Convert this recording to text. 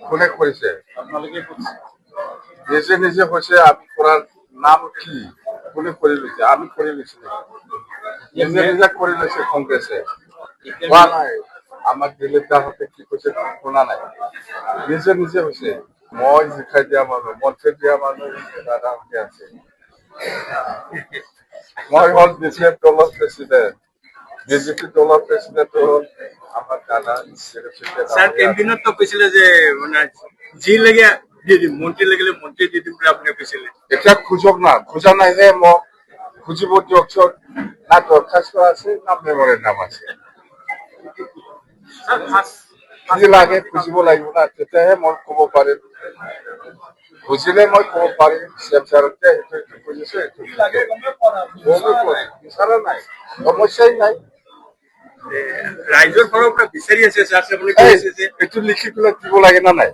কোনে কৰিছে নিজে নিজে হৈছে আমি কৰাৰ নাম কি কোনে কৰি লৈছে আমি কৰি লৈছো নিজে নিজে কৰি লৈছে কংগ্ৰেছে কোৱা নাই আমাক দিলীপ দাহঁতে কি কৈছে শুনা নাই নিজে নিজে হৈছে মই জিকাই দিয়া মানুহ মন্ত্ৰী দিয়া মানুহ দাদাহঁতে আছে মই হ'ল বিজেপি দলৰ প্ৰেচিডেণ্ট বিজেপি দলৰ প্ৰেচিডেণ্ট হ'ল আমাৰ দাদা স্যাৰ ক্যাম্পেইনত তো কৈছিলে যে মানে যি লাগে দি দিম মন্ত্ৰী লাগিলে মন্ত্ৰী দি দিম বুলি আপুনি কৈছিলে এটা খুঁজক না খোঁজা নাই যে মই খুঁজিব দিয়কচোন না দরখাস্ত আছে না মেমোরেন্ডাম আছে স্যার ফার্স্ট কি লাগে খুঁজিব লাগিব না তেতিয়াহে মই ক'ব পাৰিম খুঁজিলে মই ক'ব পাৰিম চেমচাৰতে এইটো খুজিছে এইটো বিচাৰা নাই সমস্যাই নাই ৰাইজৰ ফালৰ পৰা বিচাৰি আছে স্যাৰ আপুনি কৈছে যে এইটো লিখি পেলাই দিব লাগে না নাই